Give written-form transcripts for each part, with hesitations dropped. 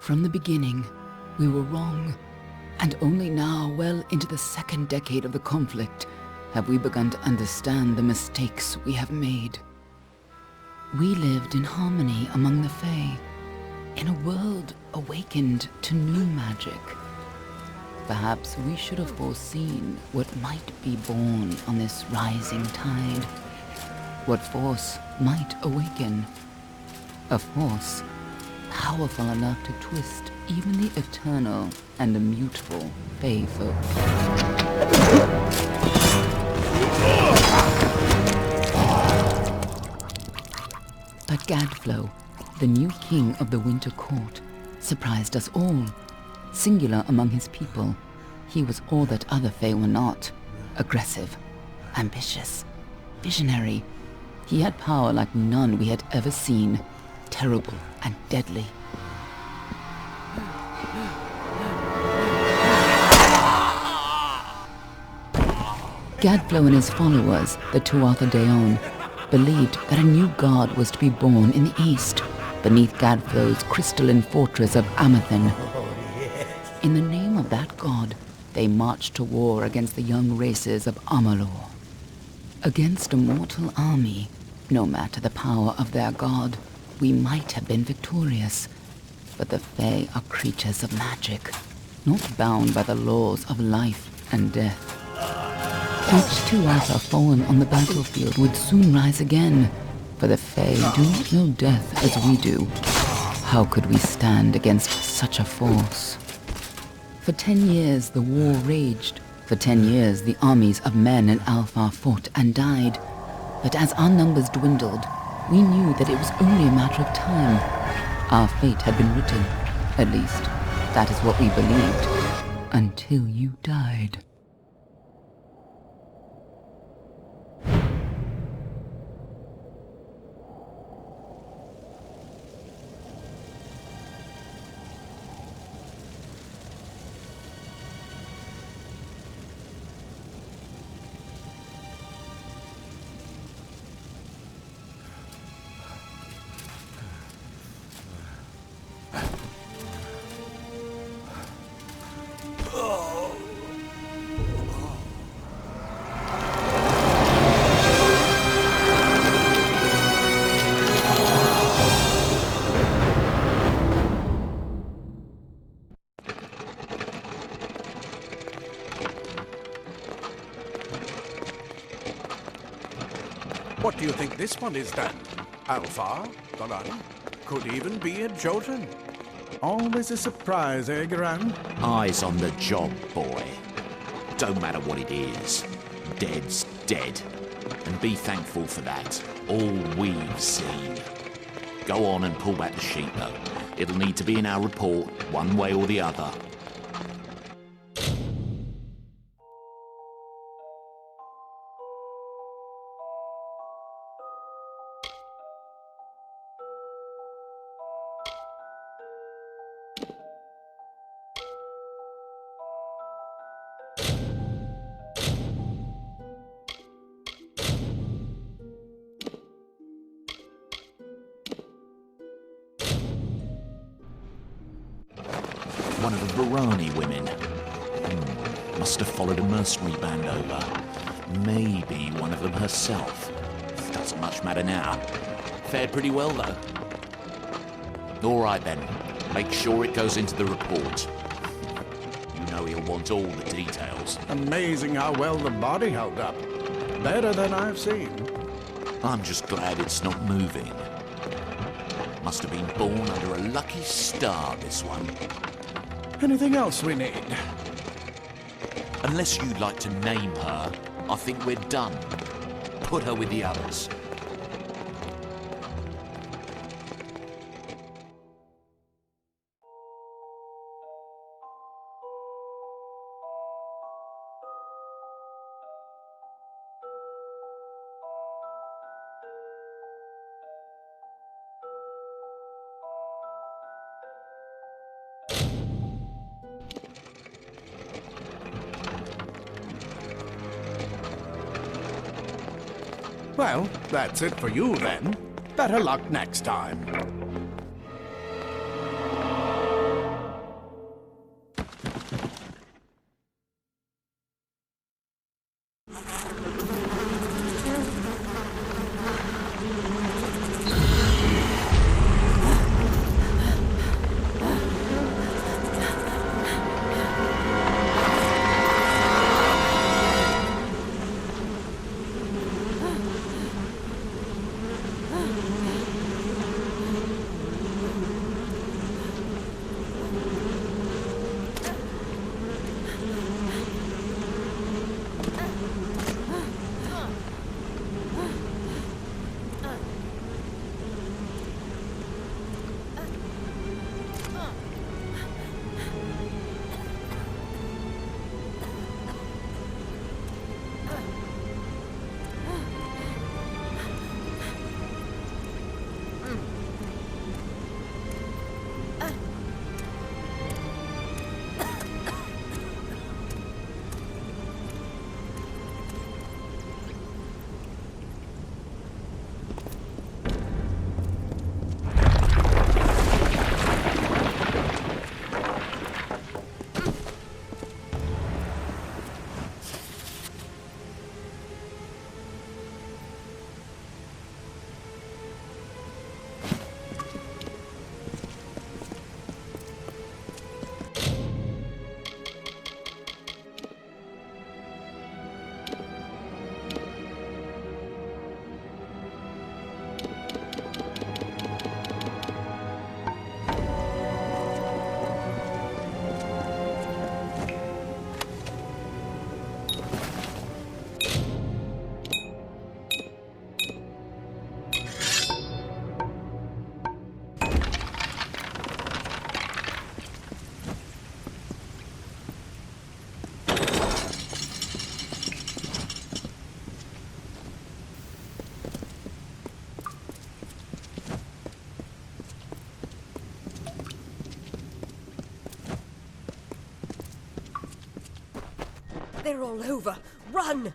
From the beginning, we were wrong. And only now, well into the second decade of the conflict, have we begun to understand the mistakes we have made. We lived in harmony among the Fae, in a world awakened to new magic. Perhaps we should have foreseen what might be born on this rising tide. What force might awaken. A force powerful enough to twist even the eternal and immutable Fae folk. But Gadflow, the new king of the Winter Court, surprised us all. Singular among his people, he was all that other Fae were not. Aggressive, ambitious, visionary. He had power like none we had ever seen, terrible and deadly. Gadflow and his followers, the Tuatha Deon, believed that a new god was to be born in the east, beneath Gadflow's crystalline fortress of Amathen. In the name of that god, they marched to war against the young races of Amalur. Against a mortal army, no matter the power of their god, we might have been victorious. But the Fae are creatures of magic, not bound by the laws of life and death. Each Tuatha fallen on the battlefield would soon rise again, for the Fae do not know death as we do. How could we stand against such a force? For 10 years the war raged. For 10 years the armies of Men and Alpha fought and died. But as our numbers dwindled, we knew that it was only a matter of time. Our fate had been written. At least, that is what we believed. Until you died. What do you think this one is then? Alpha? Garan? Could even be a Jotun. Always a surprise, eh, Garan? Eyes on the job, boy. Don't matter what it is. Dead's dead. And be thankful for that. All we've seen. Go on and pull back the sheet, though. It'll need to be in our report, one way or the other. One of the Varani women. Must have followed a mercenary band over. Maybe one of them herself. Doesn't much matter now. Fared pretty well, though. All right, then. Make sure it goes into the report. You know he'll want all the details. Amazing how well the body held up. Better than I've seen. I'm just glad it's not moving. Must have been born under a lucky star, this one. Anything else we need? Unless you'd like to name her, I think we're done. Put her with the others. Well, that's it for you then. Better luck next time. They're all over. Run!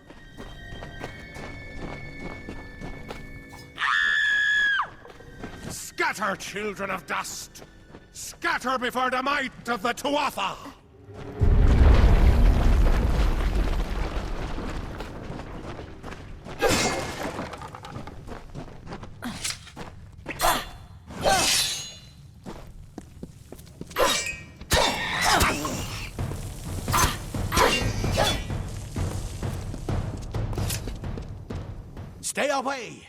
Scatter, children of dust! Scatter before the might of the Tuatha! Stay away!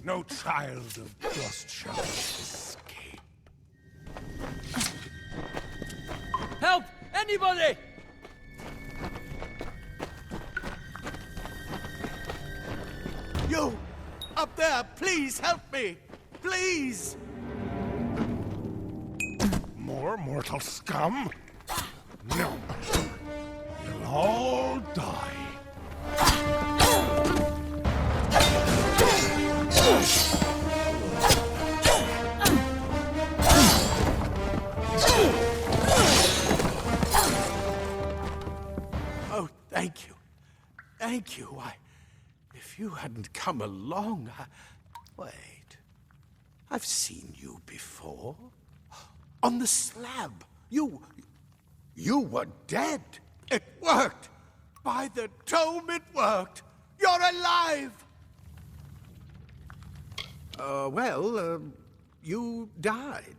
No child of dust shall escape. Help! Anybody! You! Up there, please help me! Please! More mortal scum? No. You'll all die. Oh, thank you. Thank you. If you hadn't come along, Wait. I've seen you before. On the slab. You were dead. It worked. By the tome, it worked. You're alive. You died.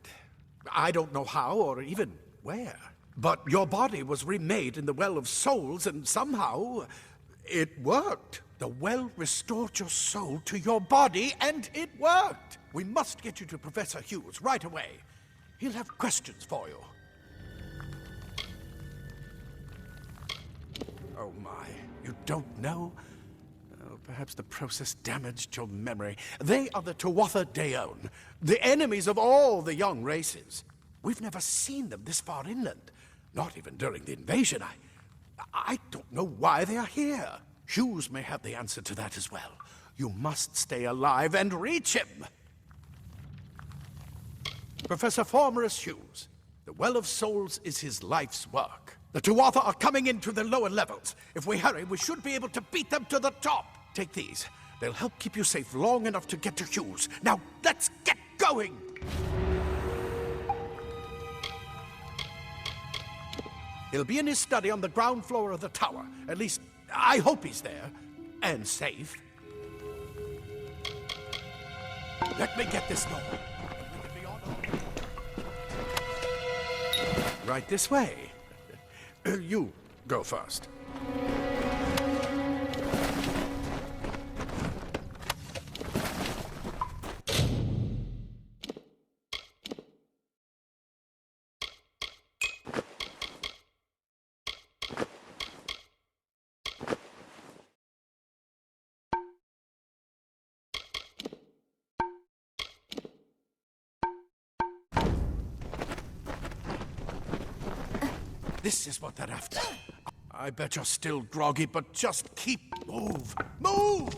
I don't know how or even where. But your body was remade in the Well of Souls, and somehow it worked. The well restored your soul to your body, and it worked. We must get you to Professor Hughes right away. He'll have questions for you. Oh my, you don't know? Oh, perhaps the process damaged your memory. They are the Tuatha Deon, the enemies of all the young races. We've never seen them this far inland, not even during the invasion. I don't know why they are here. Hughes may have the answer to that as well. You must stay alive and reach him. Professor Formorus Hughes, the Well of Souls is his life's work. The Tuatha are coming into the lower levels. If we hurry, we should be able to beat them to the top. Take these. They'll help keep you safe long enough to get to Hughes. Now, let's get going! He'll be in his study on the ground floor of the tower. At least, I hope he's there. And safe. Let me get this door. Right this way. You go first. This is what they're after. I bet you're still groggy, but just keep move. Move!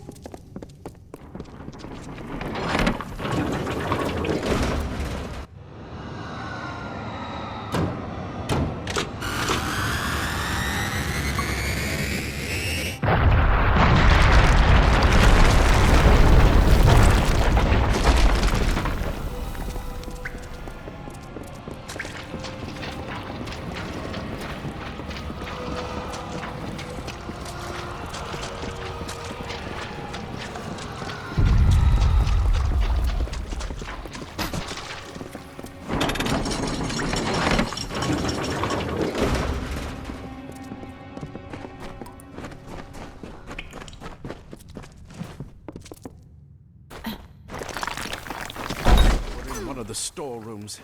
One of the storerooms.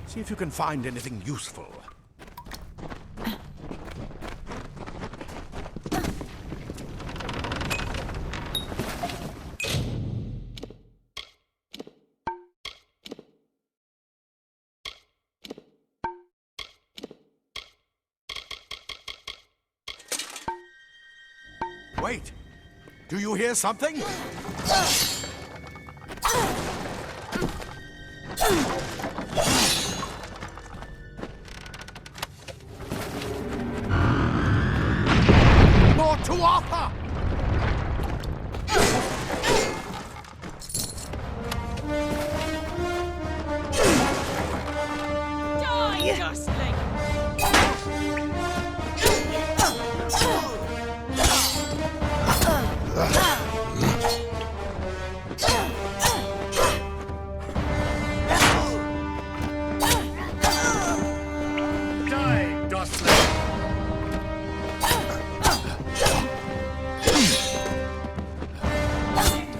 See if you can find anything useful. Wait! Do you hear something? More Tuatha! Die, Gosling! Die, Gosling!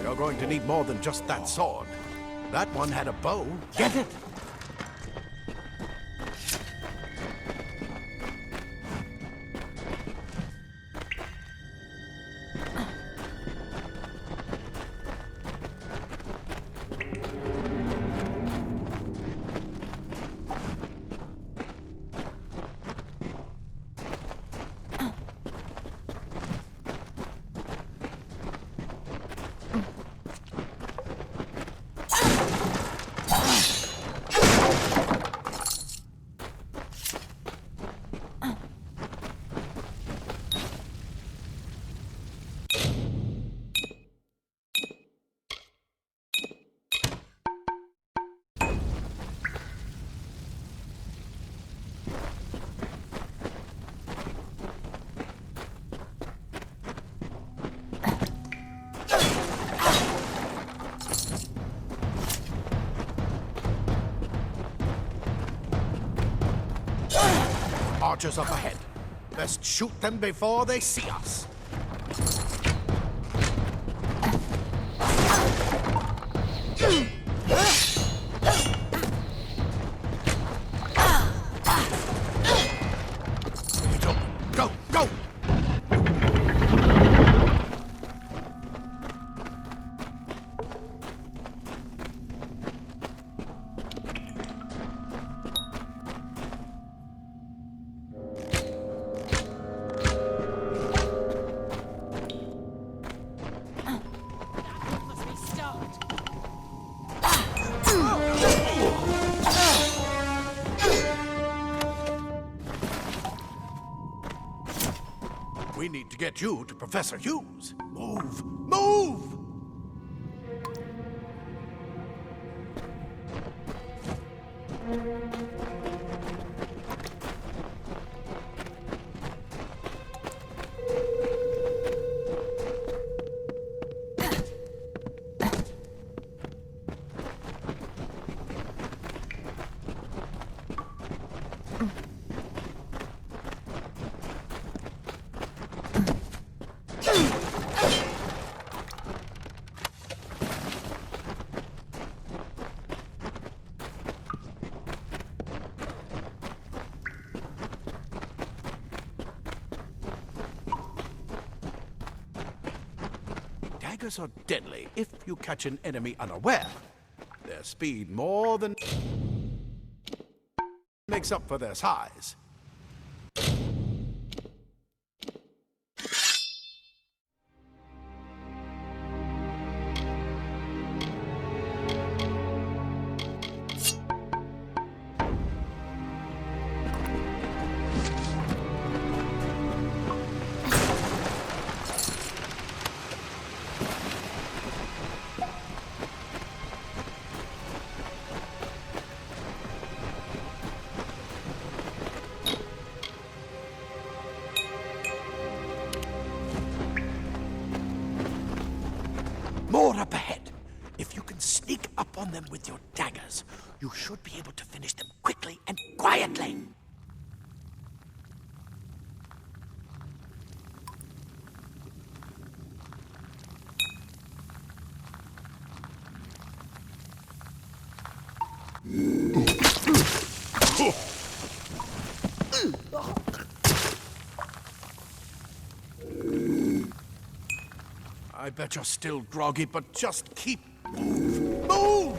You're going to need more than just that sword. That one had a bow. Get it? Archers up ahead. Best shoot them before they see us. It's open. Go, go! to get you to Professor Hughes. Move! Move! Daggers are deadly if you catch an enemy unaware. Their speed more than makes up for their size. More up ahead. If you can sneak up on them with your daggers, you should be able to finish them quickly and quietly. I bet you're still groggy, but just keep move. Move!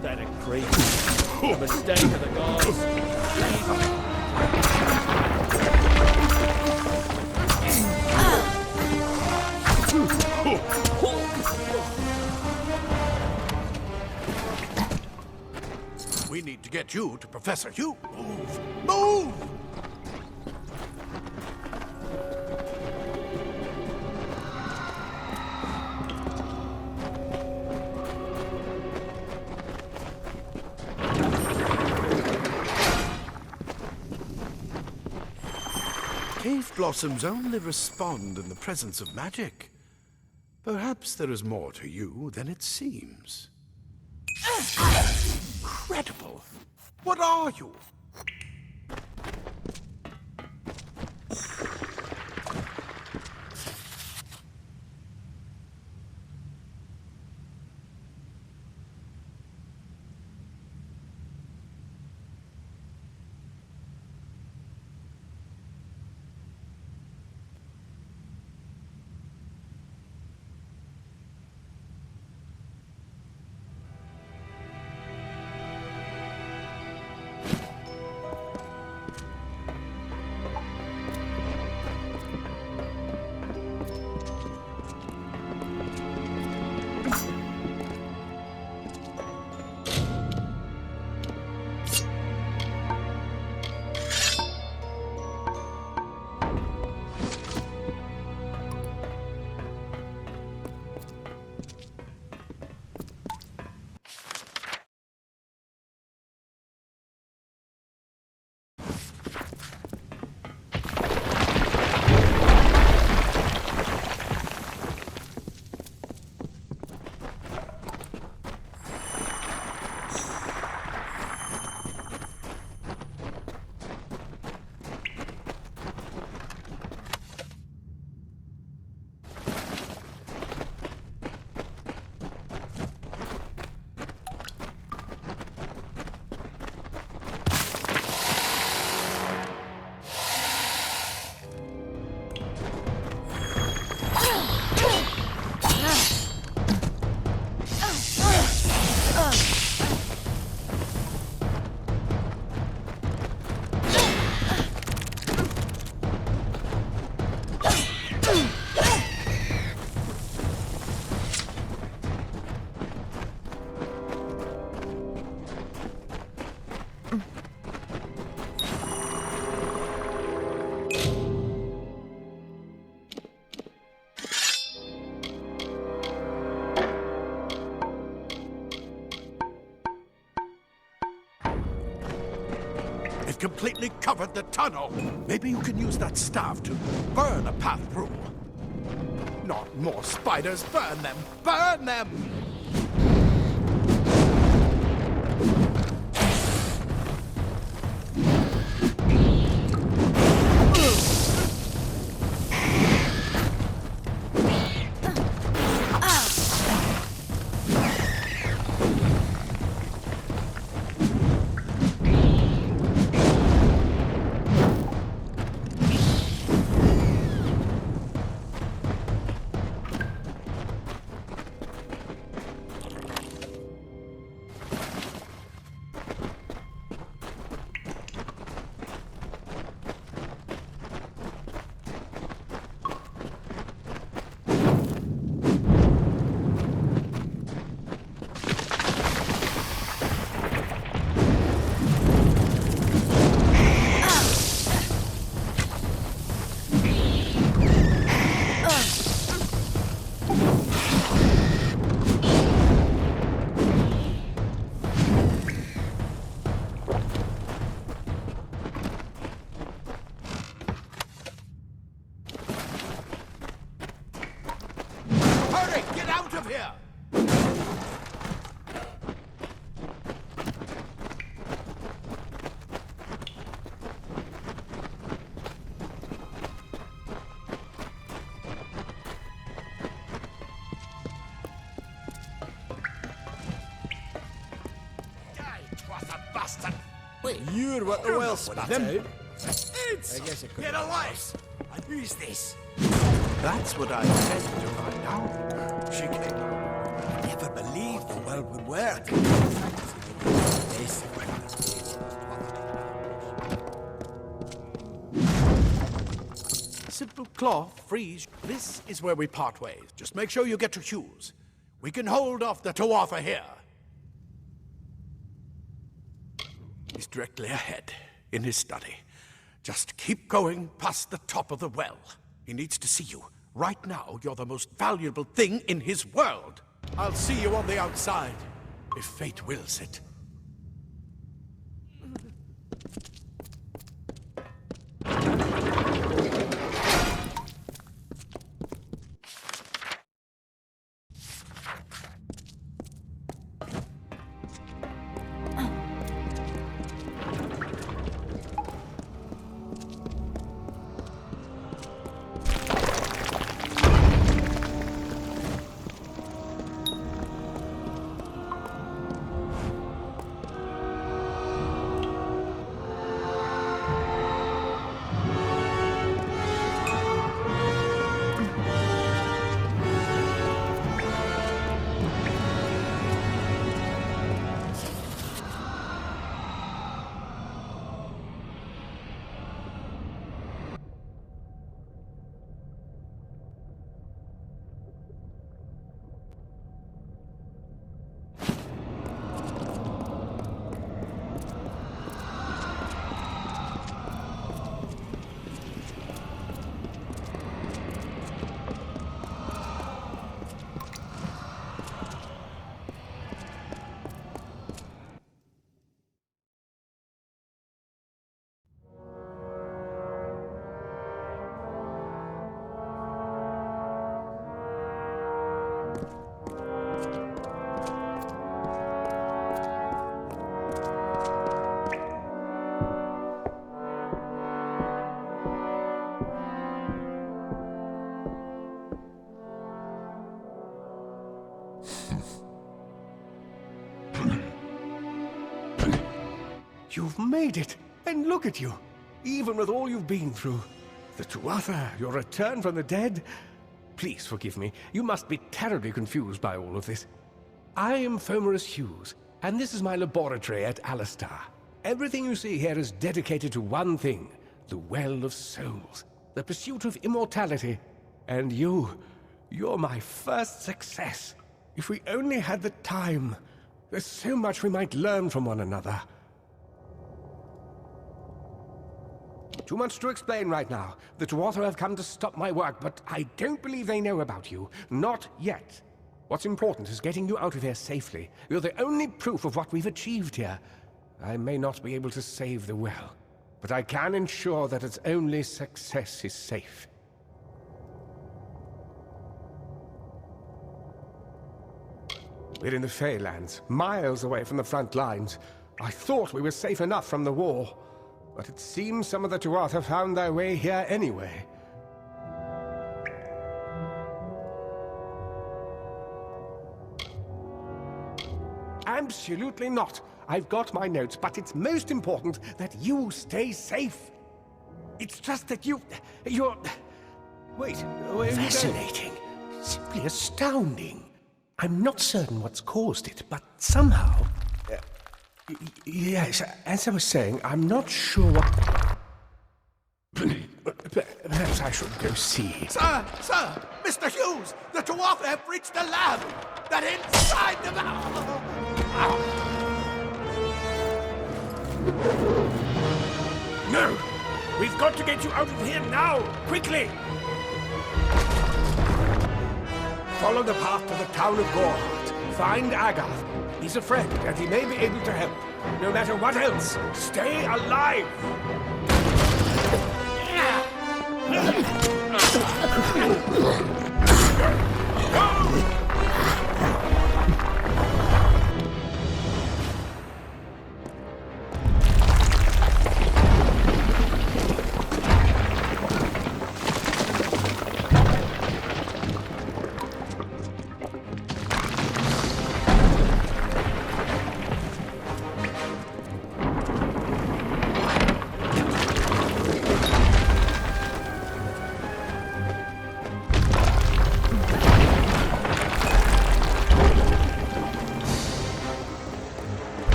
That a crazy a mistake of the gods. We need to get you to Professor Hugh. Move! Move! Cave blossoms only respond in the presence of magic. Perhaps there is more to you than it seems. Incredible! What are you? completely covered the tunnel. Maybe you can use that staff to burn a path through. Not more spiders! Burn them! Burn them! You're what the well spat out. It's... I guess it could Get be alive! Who's this? That's what I said to find out. She came out. I never believed the well would work. Simple cloth, freeze. This is where we part ways. Just make sure you get to Hughes. We can hold off the Tuatha here. He's directly ahead, in his study. Just keep going past the top of the well. He needs to see you. Right now, you're the most valuable thing in his world. I'll see you on the outside, if fate wills it. You've made it! And look at you! Even with all you've been through. The Tuatha, your return from the dead. Please forgive me. You must be terribly confused by all of this. I am Fomerus Hughes, and this is my laboratory at Alistar. Everything you see here is dedicated to one thing, the Well of Souls, the pursuit of immortality. And you're my first success. If we only had the time, there's so much we might learn from one another. Too much to explain right now. The Tuatha have come to stop my work, but I don't believe they know about you. Not yet. What's important is getting you out of here safely. You're the only proof of what we've achieved here. I may not be able to save the well, but I can ensure that its only success is safe. We're in the Feylands, miles away from the front lines. I thought we were safe enough from the war, but it seems some of the Tuatha found their way here anyway. Absolutely not. I've got my notes, but it's most important that you stay safe. It's just that you're... Wait, where are you going? Fascinating. Simply astounding. I'm not certain what's caused it, but somehow... Yes, as I was saying, I'm not sure what... Perhaps I should go see. Sir! Mr. Hughes! The Tuatha have reached the lab! That inside the No! We've got to get you out of here now! Quickly! Follow the path to the town of Gorhart. Find Agath. He's a friend, and he may be able to help. No matter what else, stay alive!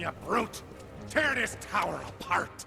you brute! Tear this tower apart!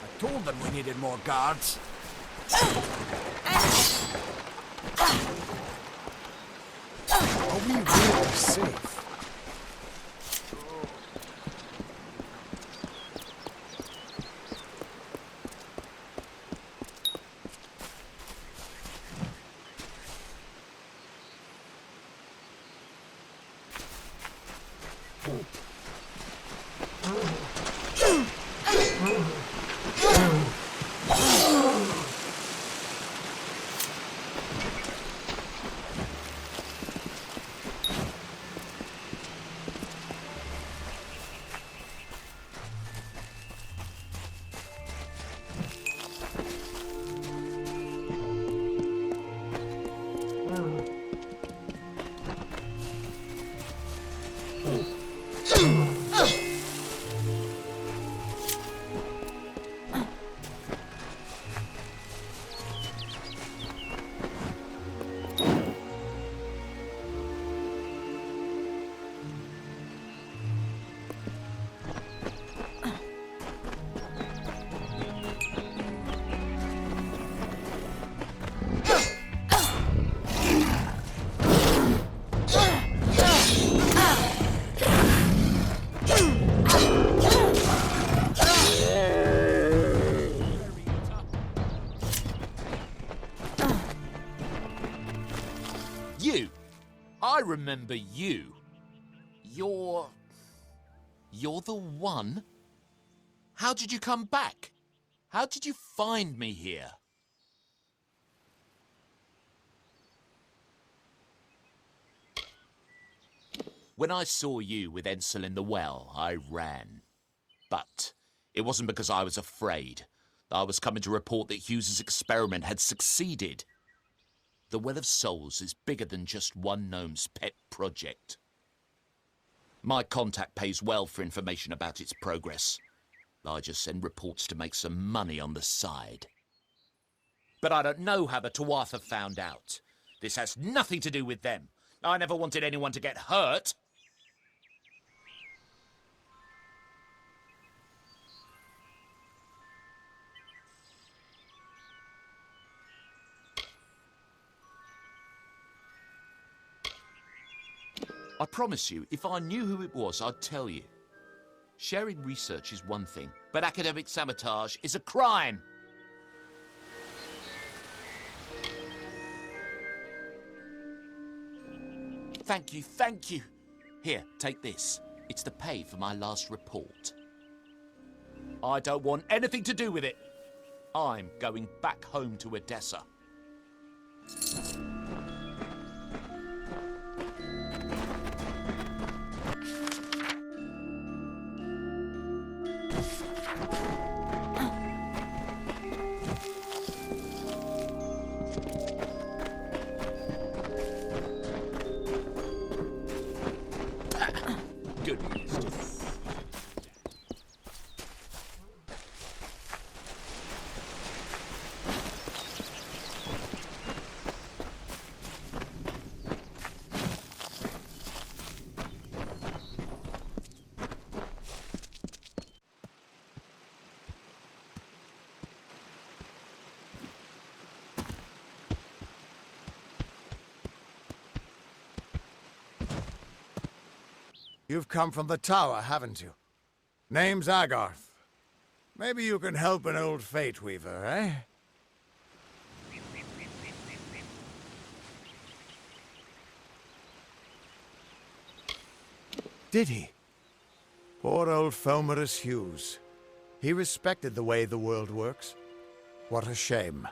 I told them we needed more guards. Are we really safe? You! I remember you. You're the one? How did you come back? How did you find me here? When I saw you with Ensel in the well, I ran. But it wasn't because I was afraid. I was coming to report that Hughes's experiment had succeeded. The Well of Souls is bigger than just one gnome's pet project. My contact pays well for information about its progress. I just send reports to make some money on the side. But I don't know how the Tuatha found out. This has nothing to do with them. I never wanted anyone to get hurt. I promise you, if I knew who it was, I'd tell you. Sharing research is one thing, but academic sabotage is a crime. Thank you, thank you. Here, take this. It's the pay for my last report. I don't want anything to do with it. I'm going back home to Odessa. Good news. You've come from the tower, haven't you? Name's Agarth. Maybe you can help an old Fate Weaver, eh? Did he? Poor old Fomerus Hughes. He respected the way the world works. What a shame.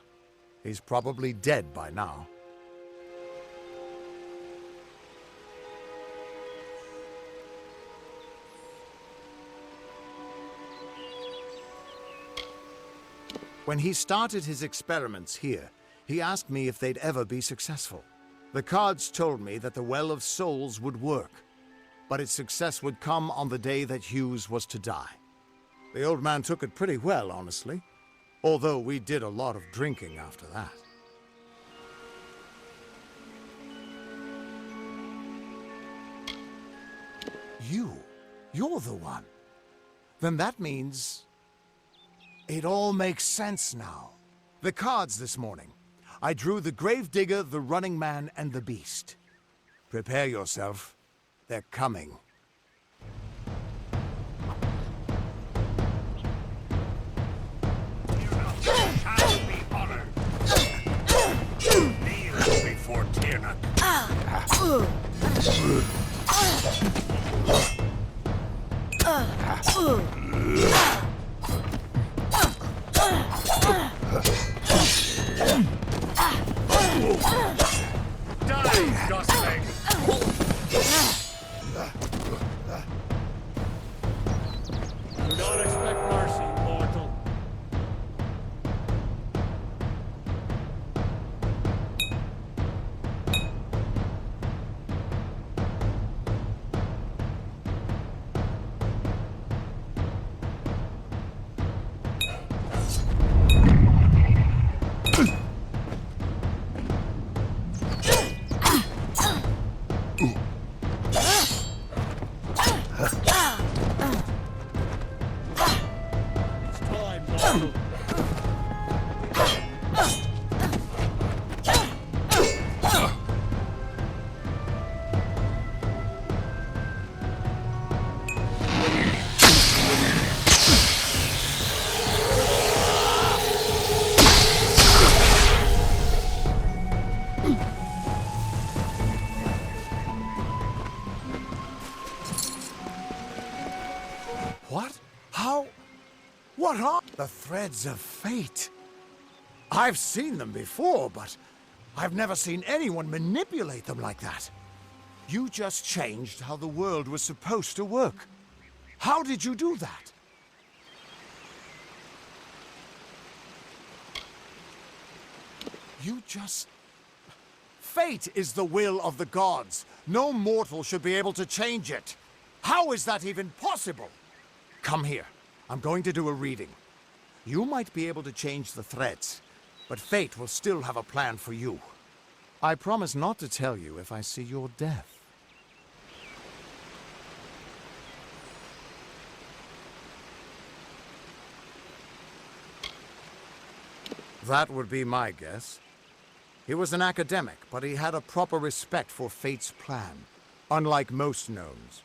He's probably dead by now. When he started his experiments here, he asked me if they'd ever be successful. The cards told me that the Well of Souls would work, but its success would come on the day that Hughes was to die. The old man took it pretty well, honestly, although we did a lot of drinking after that. You're the one. Then that means it all makes sense now. The cards this morning. I drew the Gravedigger, the Running Man, and the Beast. Prepare yourself. They're coming. Kneel before Tierna. Die, Gosling! Do not expect mercy, mortal. It's time, mortal. What? How? What are the threads of fate? I've seen them before, but I've never seen anyone manipulate them like that. You just changed how the world was supposed to work. How did you do that? You just... Fate is the will of the gods. No mortal should be able to change it. How is that even possible? Come here. I'm going to do a reading. You might be able to change the threads, but fate will still have a plan for you. I promise not to tell you if I see your death. That would be my guess. He was an academic, but he had a proper respect for fate's plan, unlike most gnomes.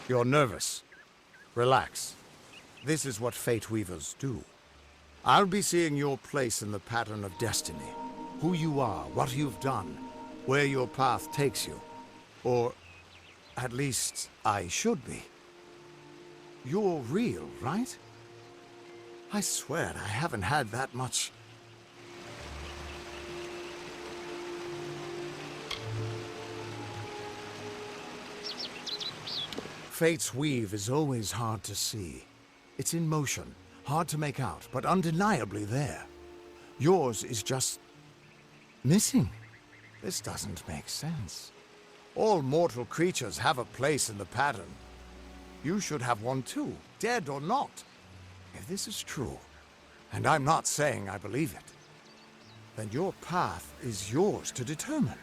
You're nervous. Relax. This is what Fate Weavers do. I'll be seeing your place in the pattern of destiny. Who you are, what you've done, where your path takes you. Or, at least, I should be. You're real, right? I swear I haven't had that much... Fate's weave is always hard to see. It's in motion, hard to make out, but undeniably there. Yours is just... missing. This doesn't make sense. All mortal creatures have a place in the pattern. You should have one too, dead or not. If this is true, and I'm not saying I believe it, then your path is yours to determine.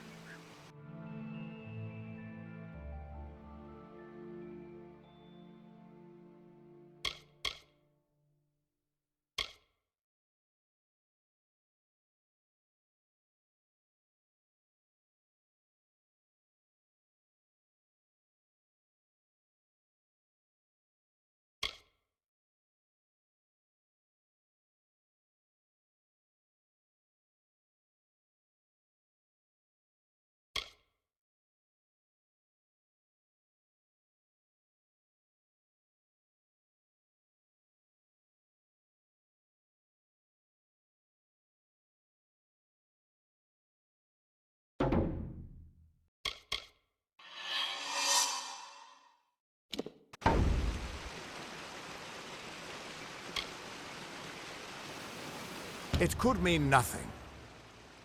It could mean nothing.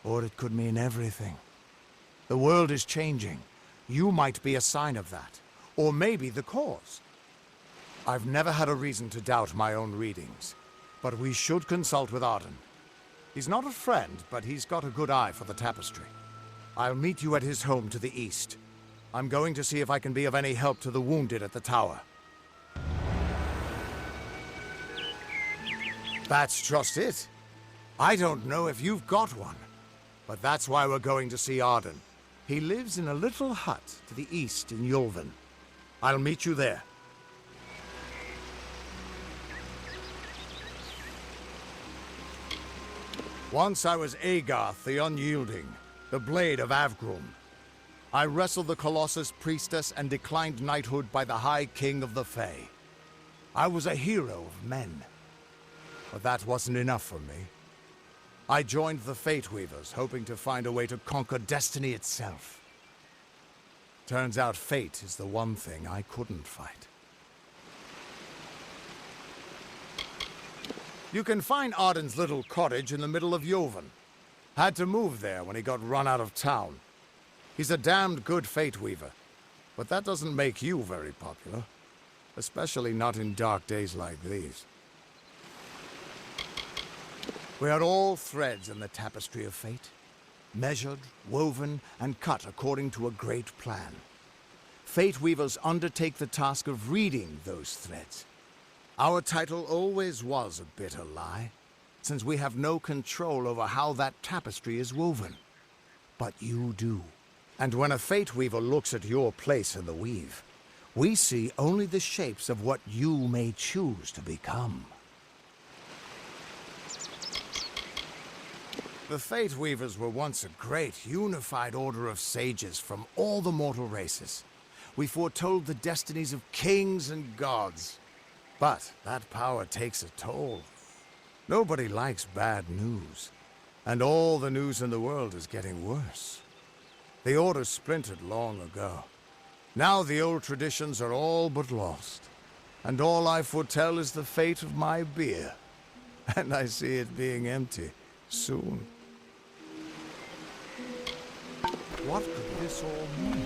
Or it could mean everything. The world is changing. You might be a sign of that. Or maybe the cause. I've never had a reason to doubt my own readings. But we should consult with Arden. He's not a friend, but he's got a good eye for the tapestry. I'll meet you at his home to the east. I'm going to see if I can be of any help to the wounded at the tower. That's just it. I don't know if you've got one, but that's why we're going to see Arden. He lives in a little hut to the east in Yulven. I'll meet you there. Once I was Agarth the Unyielding, the Blade of Avgrum. I wrestled the Colossus Priestess and declined knighthood by the High King of the Fae. I was a hero of men. But that wasn't enough for me. I joined the Fate Weavers, hoping to find a way to conquer destiny itself. Turns out fate is the one thing I couldn't fight. You can find Arden's little cottage in the middle of Yulven. Had to move there when he got run out of town. He's a damned good Fate Weaver, but that doesn't make you very popular. Especially not in dark days like these. We are all threads in the tapestry of fate, measured, woven, and cut according to a great plan. Fate Weavers undertake the task of reading those threads. Our title always was a bitter lie, since we have no control over how that tapestry is woven. But you do. And when a Fate Weaver looks at your place in the weave, we see only the shapes of what you may choose to become. The Fate Weavers were once a great, unified order of sages from all the mortal races. We foretold the destinies of kings and gods. But that power takes a toll. Nobody likes bad news. And all the news in the world is getting worse. The Order splintered long ago. Now the old traditions are all but lost. And all I foretell is the fate of my beer. And I see it being empty soon. What could this all mean?